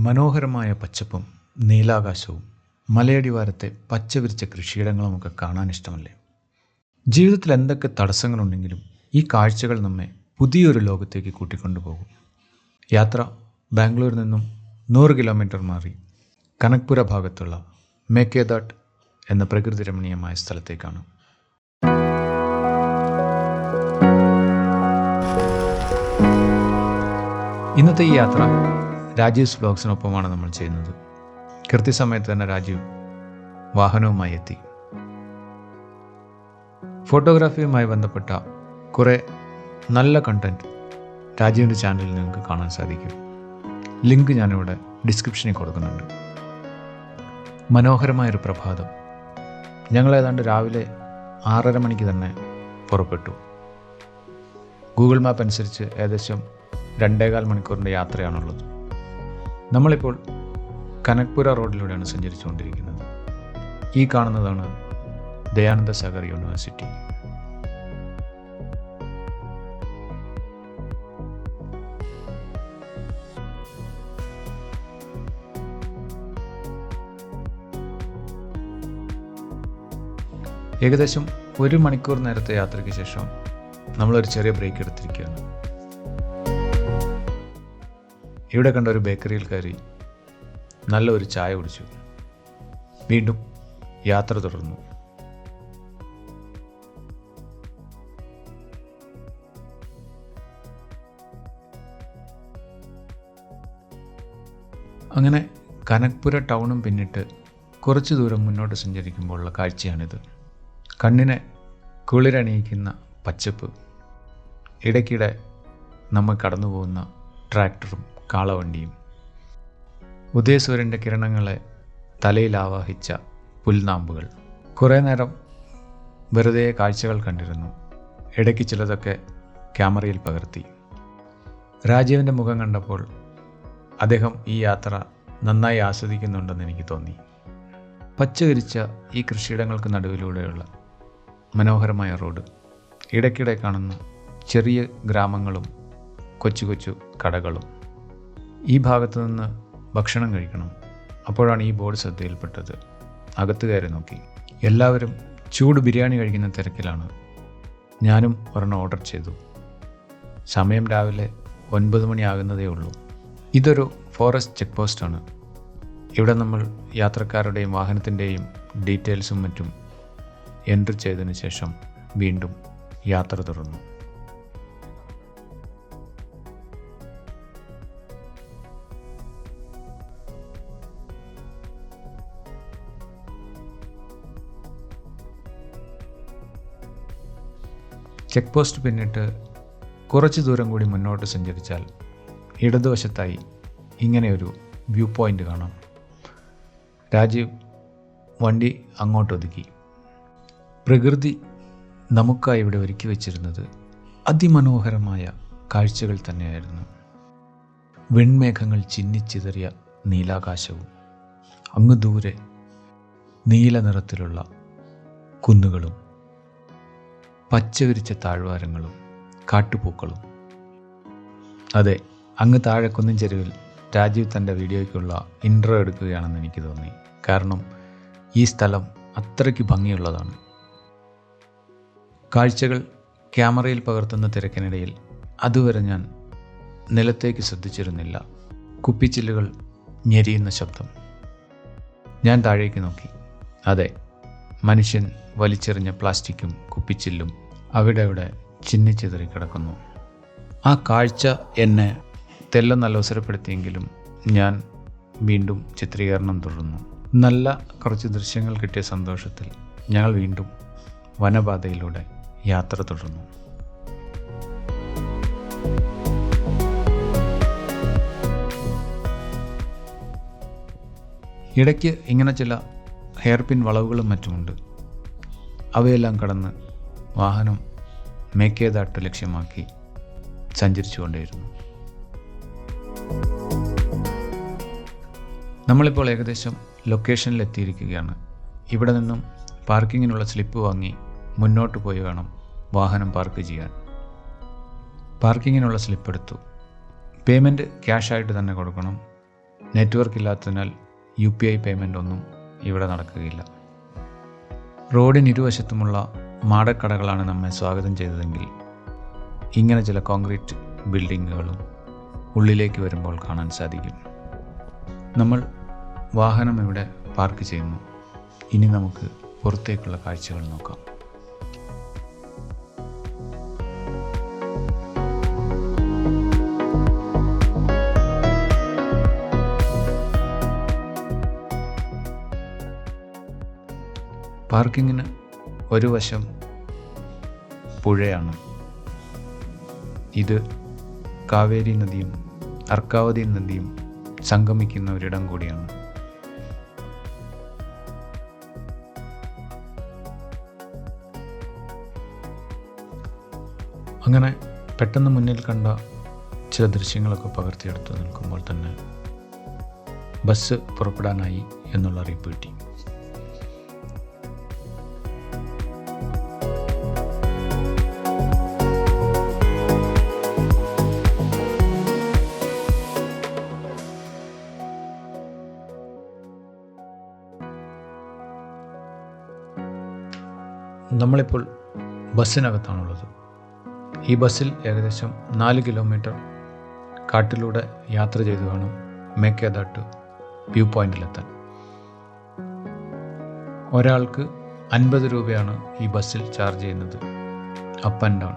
മനോഹരമായ പച്ചപ്പും നീലാകാശവും മലയടിവാരത്തെ പച്ചവിരിച്ച കൃഷിയിടങ്ങളുമൊക്കെ കാണാൻ ഇഷ്ടമല്ലേ? ജീവിതത്തിൽ എന്തൊക്കെ തടസ്സങ്ങളുണ്ടെങ്കിലും ഈ കാഴ്ചകൾ നമ്മെ പുതിയൊരു ലോകത്തേക്ക് കൂട്ടിക്കൊണ്ടുപോകും. യാത്ര ബാംഗ്ലൂരിൽ നിന്നും 100 കിലോമീറ്റർ മാറി കനക്പുര ഭാഗത്തുള്ള മേക്കേദാട്ട് എന്ന പ്രകൃതി രമണീയമായ സ്ഥലത്തേക്കാണ്. ഇന്നത്തെ ഈ യാത്ര രാജീവ്സ് വ്ലോഗ്സിനൊപ്പമാണ് നമ്മൾ ചെയ്യുന്നത്. കൃത്യസമയത്ത് തന്നെ രാജീവ് വാഹനവുമായി എത്തി. ഫോട്ടോഗ്രാഫിയുമായി ബന്ധപ്പെട്ട കുറേ നല്ല കണ്ടൻറ്റ് രാജീവിൻ്റെ ചാനലിൽ നിങ്ങൾക്ക് കാണാൻ സാധിക്കും. ലിങ്ക് ഞാനിവിടെ ഡിസ്ക്രിപ്ഷനിൽ കൊടുക്കുന്നുണ്ട്. മനോഹരമായൊരു പ്രഭാതം. ഞങ്ങൾ ഏതാണ്ട് രാവിലെ 6:30 മണിക്ക് തന്നെ പുറപ്പെട്ടു. ഗൂഗിൾ മാപ്പ് അനുസരിച്ച് ഏകദേശം 2.25 മണിക്കൂറിൻ്റെ യാത്രയാണുള്ളത്. നമ്മളിപ്പോൾ കനക്പുര റോഡിലൂടെയാണ് സഞ്ചരിച്ചുകൊണ്ടിരിക്കുന്നത്. ഈ കാണുന്നതാണ് ദയാനന്ദ സാഗർ യൂണിവേഴ്സിറ്റി. ഏകദേശം 1 മണിക്കൂർ നേരത്തെ യാത്രയ്ക്ക് ശേഷം നമ്മളൊരു ചെറിയ ബ്രേക്ക് എടുത്തിരിക്കുകയാണ്. ഇവിടെ കണ്ട ഒരു ബേക്കറിയിൽ കയറി നല്ലൊരു ചായ കുടിച്ചു. വീണ്ടും യാത്ര തുടർന്നു. അങ്ങനെ കനക്പുര ടൗണും പിന്നിട്ട് കുറച്ച് ദൂരം മുന്നോട്ട് സഞ്ചരിക്കുമ്പോഴുള്ള കാഴ്ചയാണിത്. കണ്ണിനെ കുളിരണിയിക്കുന്ന പച്ചപ്പ്. ഇടയ്ക്കിടെ നമ്മൾ കടന്നു പോകുന്ന ട്രാക്ടറും കാളവണ്ടിയും, ഉദയസൂര്യൻ്റെ കിരണങ്ങളെ തലയിൽ ആവാഹിച്ച പുൽനാമ്പുകൾ. കുറേ നേരം വെറുതെ കാഴ്ചകൾ കണ്ടിരുന്നു. ഇടയ്ക്ക് ചിലതൊക്കെ ക്യാമറയിൽ പകർത്തി. രാജീവിൻ്റെ മുഖം കണ്ടപ്പോൾ അദ്ദേഹം ഈ യാത്ര നന്നായി ആസ്വദിക്കുന്നുണ്ടെന്ന് എനിക്ക് തോന്നി. പച്ചവിരിച്ച ഈ കൃഷിയിടങ്ങൾക്ക് നടുവിലൂടെയുള്ള മനോഹരമായ റോഡ്, ഇടയ്ക്കിടെ കാണുന്ന ചെറിയ ഗ്രാമങ്ങളും കൊച്ചു കൊച്ചു കടകളും. ഈ ഭാഗത്തു നിന്ന് ഭക്ഷണം കഴിക്കണം. അപ്പോഴാണ് ഈ ബോർഡ് ശ്രദ്ധയിൽപ്പെട്ടത്. അകത്ത് കയറി നോക്കി. എല്ലാവരും ചൂട് ബിരിയാണി കഴിക്കുന്ന തിരക്കിലാണ്. ഞാനും ഒരെണ്ണം ഓർഡർ ചെയ്തു. സമയം രാവിലെ 9 മണി ആകുന്നതേ ഉള്ളൂ. ഇതൊരു ഫോറസ്റ്റ് ചെക്ക് പോസ്റ്റാണ്. ഇവിടെ നമ്മൾ യാത്രക്കാരുടെയും വാഹനത്തിൻ്റെയും ഡീറ്റെയിൽസും മറ്റും എൻട്രി ചെയ്തതിന് ശേഷം വീണ്ടും യാത്ര തുടർന്നു. ചെക്ക് പോസ്റ്റ് പിന്നിട്ട് കുറച്ച് ദൂരം കൂടി മുന്നോട്ട് സഞ്ചരിച്ചാൽ ഇടതുവശത്തായി ഇങ്ങനെയൊരു വ്യൂ പോയിൻ്റ് കാണാം. രാജീവ് വണ്ടി അങ്ങോട്ടൊതുക്കി. പ്രകൃതി നമുക്കായി ഇവിടെ ഒരുക്കി വച്ചിരുന്നത് അതിമനോഹരമായ കാഴ്ചകൾ തന്നെയായിരുന്നു. വെൺമേഘങ്ങൾ ചിന്നിച്ചിതറിയ നീലാകാശവും, അങ്ങ് ദൂരെ നീല നിറത്തിലുള്ള കുന്നുകളും, പച്ചവിരിച്ച താഴ്വാരങ്ങളും കാട്ടുപൂക്കളും. അതെ, അങ്ങ് താഴെ കുന്നിൻ ചെരുവിൽ രാജീവ് തൻ്റെ വീഡിയോയ്ക്കുള്ള ഇൻട്രോ എടുക്കുകയാണെന്ന് എനിക്ക് തോന്നി. കാരണം ഈ സ്ഥലം അത്രയ്ക്ക് ഭംഗിയുള്ളതാണ്. കാഴ്ചകൾ ക്യാമറയിൽ പകർത്തുന്ന തിരക്കിനിടയിൽ അതുവരെ ഞാൻ നിലത്തേക്ക് ശ്രദ്ധിച്ചിരുന്നില്ല. കുപ്പിച്ചില്ലുകൾ ഞെരിയുന്ന ശബ്ദം. ഞാൻ താഴേക്ക് നോക്കി. അതെ, മനുഷ്യൻ വലിച്ചെറിഞ്ഞ പ്ലാസ്റ്റിക്കും കുപ്പിച്ചില്ലും അവിടെ ചിന്നിച്ചിതറി കിടക്കുന്നു. ആ കാഴ്ച എന്നെ തെല്ലൊന്ന് അലോസരപ്പെടുത്തിയെങ്കിലും ഞാൻ വീണ്ടും ചിത്രീകരണം തുടർന്നു. നല്ല കുറച്ച് ദൃശ്യങ്ങൾ കിട്ടിയ സന്തോഷത്തിൽ ഞങ്ങൾ വീണ്ടും വനപാതയിലൂടെ യാത്ര തുടർന്നു. ഇടയ്ക്ക് ഇങ്ങനെ ചില ഹെയർ പിൻ വളവുകളും മറ്റുമുണ്ട്. അവയെല്ലാം കടന്ന് വാഹനം മേക്കേദാട്ട് ലക്ഷ്യമാക്കി സഞ്ചരിച്ചു കൊണ്ടേയിരുന്നു. നമ്മളിപ്പോൾ ഏകദേശം ലൊക്കേഷനിൽ എത്തിയിരിക്കുകയാണ്. ഇവിടെ നിന്നും പാർക്കിങ്ങിനുള്ള സ്ലിപ്പ് വാങ്ങി മുന്നോട്ട് പോയി വേണം വാഹനം പാർക്ക് ചെയ്യാൻ. പാർക്കിങ്ങിനുള്ള സ്ലിപ്പ് എടുത്തു. പേയ്മെൻറ്റ് ക്യാഷായിട്ട് തന്നെ കൊടുക്കണം. നെറ്റ്വർക്ക് ഇല്ലാത്തതിനാൽ UPI പേയ്മെൻ്റ് ഒന്നും ഇവിടെ നടക്കുകയില്ല. റോഡിന് ഇരുവശത്തുമുള്ള മാടക്കടകളാണ് നമ്മെ സ്വാഗതം ചെയ്തതെങ്കിൽ ഇങ്ങനെ ചില കോൺക്രീറ്റ് ബിൽഡിങ്ങുകളും ഉള്ളിലേക്ക് വരുമ്പോൾ കാണാൻ സാധിക്കും. നമ്മൾ വാഹനം ഇവിടെ പാർക്ക് ചെയ്യുന്നു. ഇനി നമുക്ക് പുറത്തേക്കുള്ള കാഴ്ചകൾ നോക്കാം. പാർക്കിങ്ങിന് ഒരു വശം പുഴയാണ്. ഇത് കാവേരി നദിയും അർക്കാവതി നദിയും സംഗമിക്കുന്ന ഒരിടം കൂടിയാണ്. അങ്ങനെ പെട്ടെന്ന് മുന്നിൽ കണ്ട ചില ദൃശ്യങ്ങളൊക്കെ പകർത്തിയെടുത്ത് നിൽക്കുമ്പോൾ തന്നെ ബസ് പുറപ്പെടാനായി എന്നുള്ള അറിയിപ്പ് കിട്ടി. നമ്മളിപ്പോൾ ബസ്സിനകത്താണുള്ളത്. ഈ ബസ്സിൽ ഏകദേശം 4 കിലോമീറ്റർ കാട്ടിലൂടെ യാത്ര ചെയ്തു വേണം മേക്കേദാട്ട് വ്യൂ പോയിന്റിലെത്താൻ. ഒരാൾക്ക് 50 രൂപയാണ് ഈ ബസ്സിൽ ചാർജ് ചെയ്യുന്നത്. അപ്പ് ആൻഡ് ഡൗൺ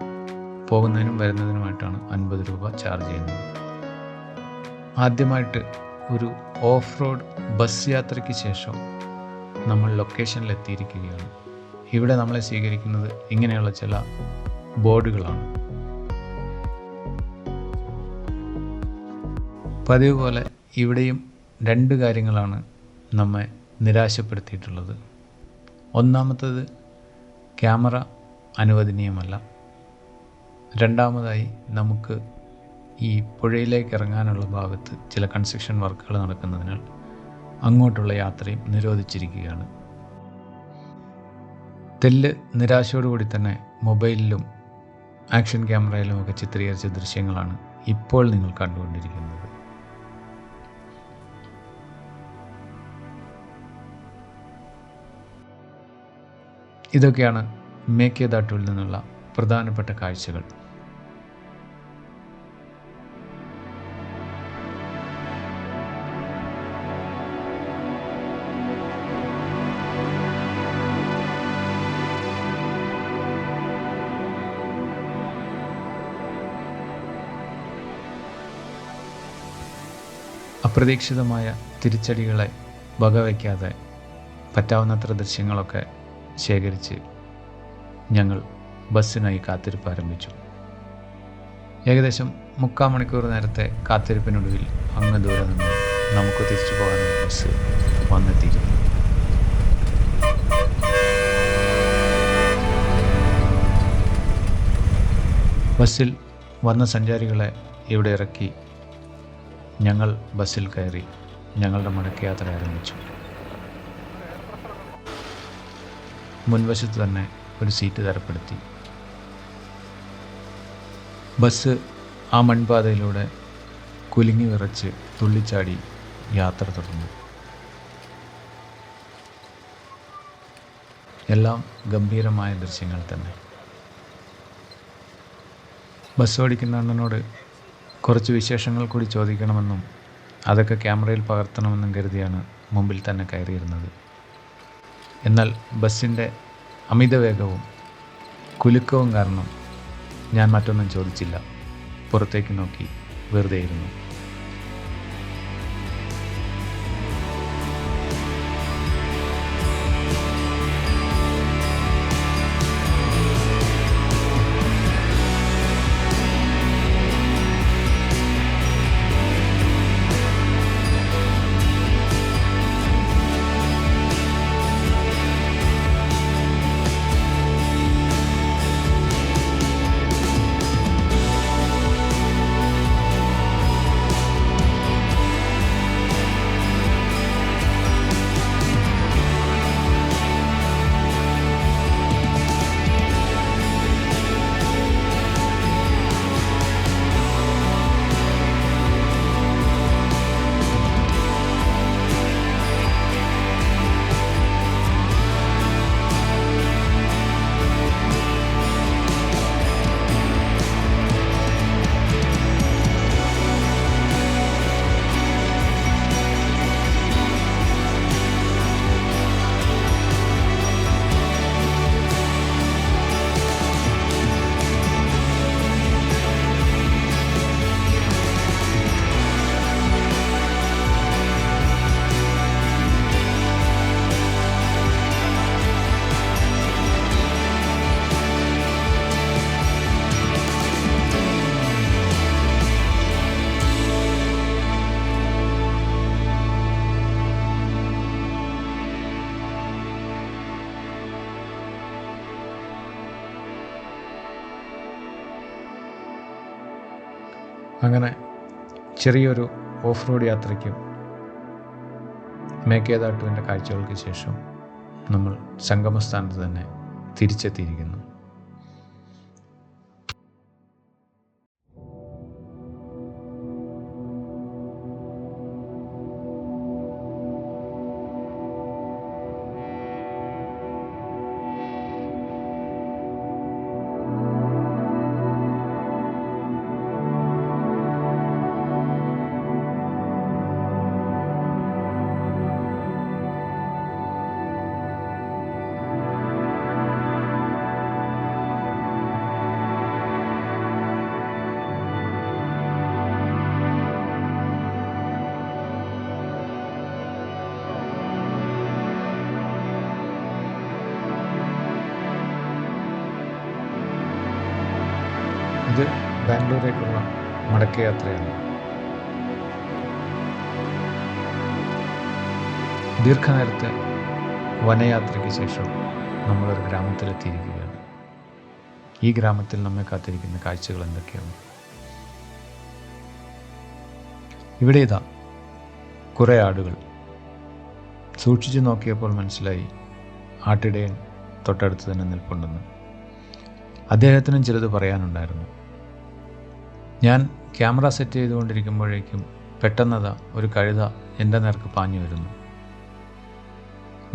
പോകുന്നതിനും വരുന്നതിനുമായിട്ടാണ് 50 രൂപ ചാർജ് ചെയ്യുന്നത്. ആദ്യമായിട്ട് ഒരു ഓഫ് റോഡ് ബസ് യാത്രയ്ക്ക് ശേഷം നമ്മൾ ലൊക്കേഷനിലെത്തിയിരിക്കുകയാണ്. ഇവിടെ നമ്മളെ സ്വീകരിക്കുന്നത് ഇങ്ങനെയുള്ള ചില ബോർഡുകളാണ്. പതിവ് പോലെ ഇവിടെയും 2 കാര്യങ്ങളാണ് നമ്മെ നിരാശപ്പെടുത്തിയിട്ടുള്ളത്. ഒന്നാമത്തേത് ക്യാമറ അനുവദനീയമല്ല. രണ്ടാമതായി നമുക്ക് ഈ പുഴയിലേക്ക് ഇറങ്ങാനുള്ള ഭാഗത്ത് ചില കൺസ്ട്രക്ഷൻ വർക്കുകൾ നടക്കുന്നതിനാൽ അങ്ങോട്ടുള്ള യാത്രയും നിരോധിച്ചിരിക്കുകയാണ്. തെല്ല് നിരാശയോടുകൂടി തന്നെ മൊബൈലിലും ആക്ഷൻ ക്യാമറയിലുമൊക്കെ ചിത്രീകരിച്ച ദൃശ്യങ്ങളാണ് ഇപ്പോൾ നിങ്ങൾ കണ്ടുകൊണ്ടിരിക്കുന്നത്. ഇതൊക്കെയാണ് മേക്കേദാട്ടുവിൽ നിന്നുള്ള പ്രധാനപ്പെട്ട കാഴ്ചകൾ. അപ്രതീക്ഷിതമായ തിരിച്ചടികളെ വകവയ്ക്കാതെ പറ്റാവുന്നത്ര ദൃശ്യങ്ങളൊക്കെ ശേഖരിച്ച് ഞങ്ങൾ ബസ്സിനായി കാത്തിരിപ്പ് ആരംഭിച്ചു. ഏകദേശം 3/4 മണിക്കൂർ നേരത്തെ കാത്തിരിപ്പിനൊടുവിൽ അങ്ങ് ദൂരെ നിന്ന് നമുക്ക് തിരിച്ചു പോകാനുള്ള ബസ് വന്നെത്തിയിരുന്നു. ബസ്സിൽ വന്ന സഞ്ചാരികളെ ഇവിടെ ഇറക്കി ഞങ്ങൾ ബസ്സിൽ കയറി ഞങ്ങളുടെ മടക്കയാത്ര ആരംഭിച്ചു. മുൻവശത്ത് തന്നെ ഒരു സീറ്റ് തരപ്പെടുത്തി. ബസ് ആ മൺപാതയിലൂടെ കുലുങ്ങി വിറച്ച് തുള്ളിച്ചാടി യാത്ര തുടർന്നു. എല്ലാം ഗംഭീരമായ ദൃശ്യങ്ങൾ തന്നെ. ബസ് ഓടിക്കുന്ന അണ്ണനോട് കുറച്ച് വിശേഷങ്ങൾ കൂടി ചോദിക്കണമെന്നും അതൊക്കെ ക്യാമറയിൽ പകർത്തണമെന്നും കരുതിയാണ് മുമ്പിൽ തന്നെ കയറിയിരുന്നത്. എന്നാൽ ബസ്സിൻ്റെ അമിതവേഗവും കുലുക്കവും കാരണം ഞാൻ മറ്റൊന്നും ചോദിച്ചില്ല. പുറത്തേക്ക് നോക്കി വെറുതെ ഇരുന്നു. അങ്ങനെ ചെറിയൊരു ഓഫ് റോഡ് യാത്രയ്ക്കും മേക്കേദാട്ടുവിൻ്റെ കാഴ്ചകൾക്ക് ശേഷം നമ്മൾ സംഗമസ്ഥാനത്ത് തന്നെ തിരിച്ചെത്തിയിരിക്കുന്നു. ഇത് ബാംഗ്ലൂരേക്കുള്ള മടക്കയാത്രയാണ്. ദീർഘനേരത്തെ വനയാത്രയ്ക്ക് ശേഷം നമ്മളൊരു ഗ്രാമത്തിലെത്തിയിരിക്കുകയാണ്. ഈ ഗ്രാമത്തിൽ നമ്മെ കാത്തിരിക്കുന്ന കാഴ്ചകൾ എന്തൊക്കെയാണ്? ഇവിടെ ഇതാ കുറേ ആടുകൾ. സൂക്ഷിച്ചു നോക്കിയപ്പോൾ മനസ്സിലായി ആട്ടിടയൻ തൊട്ടടുത്ത് തന്നെ നിൽപ്പുണ്ടെന്ന്. അദ്ദേഹത്തിനും ചിലത് പറയാനുണ്ടായിരുന്നു. ഞാൻ ക്യാമറ സെറ്റ് ചെയ്തുകൊണ്ടിരിക്കുമ്പോഴേക്കും പെട്ടെന്നതാ ഒരു കഴുത എൻ്റെ നേർക്ക് പാഞ്ഞു വരുന്നു.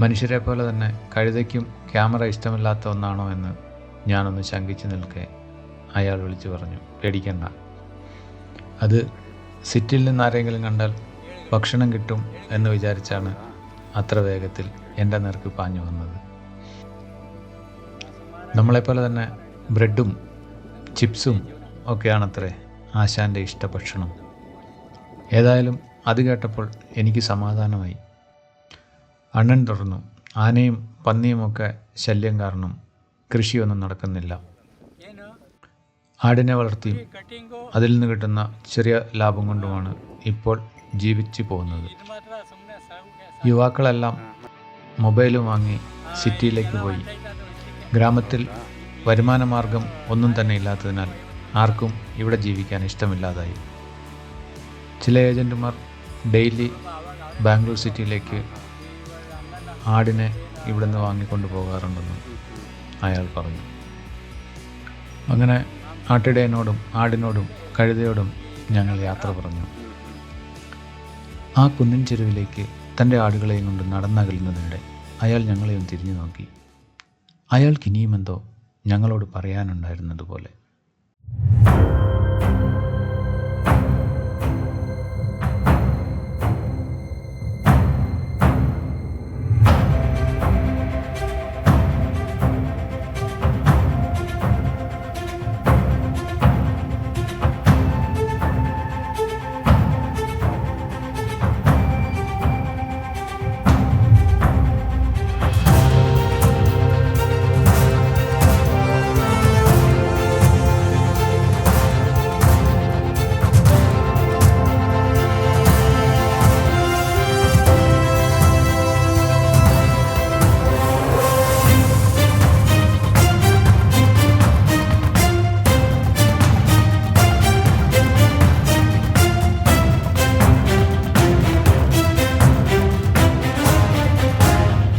മനുഷ്യരെ പോലെ തന്നെ കഴുതയ്ക്കും ക്യാമറ ഇഷ്ടമില്ലാത്ത ഒന്നാണോ എന്ന് ഞാനൊന്ന് ശങ്കിച്ചു നിൽക്കെ അയാൾ വിളിച്ചു പറഞ്ഞു, പേടിക്കണ്ട, അത് സിറ്റിൽ നിന്ന് ആരെങ്കിലും കണ്ടാൽ ഭക്ഷണം കിട്ടും എന്ന് വിചാരിച്ചാണ് അത്ര വേഗത്തിൽ എൻ്റെ നേർക്ക് പാഞ്ഞു വന്നത്. നമ്മളെപ്പോലെ തന്നെ ബ്രെഡും ചിപ്സും ഒക്കെയാണത്രേ ആശാൻ്റെ ഇഷ്ടഭക്ഷണം. ഏതായാലും അത് കേട്ടപ്പോൾ എനിക്ക് സമാധാനമായി. അണ്ണൻ തുറന്നു, ആനയും പന്നിയുമൊക്കെ ശല്യം കാരണം കൃഷിയൊന്നും നടക്കുന്നില്ല. ആടിനെ വളർത്തിയും അതിൽ നിന്ന് കിട്ടുന്ന ചെറിയ ലാഭം കൊണ്ടുമാണ് ഇപ്പോൾ ജീവിച്ചു പോകുന്നത്. യുവാക്കളെല്ലാം മൊബൈലും വാങ്ങി സിറ്റിയിലേക്ക് പോയി. ഗ്രാമത്തിൽ വരുമാന മാർഗം ഒന്നും തന്നെ ഇല്ലാത്തതിനാൽ ആർക്കും ഇവിടെ ജീവിക്കാൻ ഇഷ്ടമില്ലാതായി. ചില ഏജൻറ്റുമാർ ഡെയിലി ബാംഗ്ലൂർ സിറ്റിയിലേക്ക് ആടിനെ ഇവിടെ നിന്ന് വാങ്ങിക്കൊണ്ട് പോകാറുണ്ടെന്നും അയാൾ പറഞ്ഞു. അങ്ങനെ ആട്ടിടയനോടും ആടിനോടും കഴുതയോടും ഞങ്ങൾ യാത്ര പറഞ്ഞു. ആ കുന്നിൻ ചെരുവിലേക്ക് തൻ്റെ ആടുകളെയും കൊണ്ട് നടന്നകലുന്നതിനിടെ അയാൾ ഞങ്ങളെയും തിരിഞ്ഞു നോക്കി. അയാൾക്ക് ഇനിയുമെന്തോ ഞങ്ങളോട് പറയാനുണ്ടായിരുന്നതുപോലെ.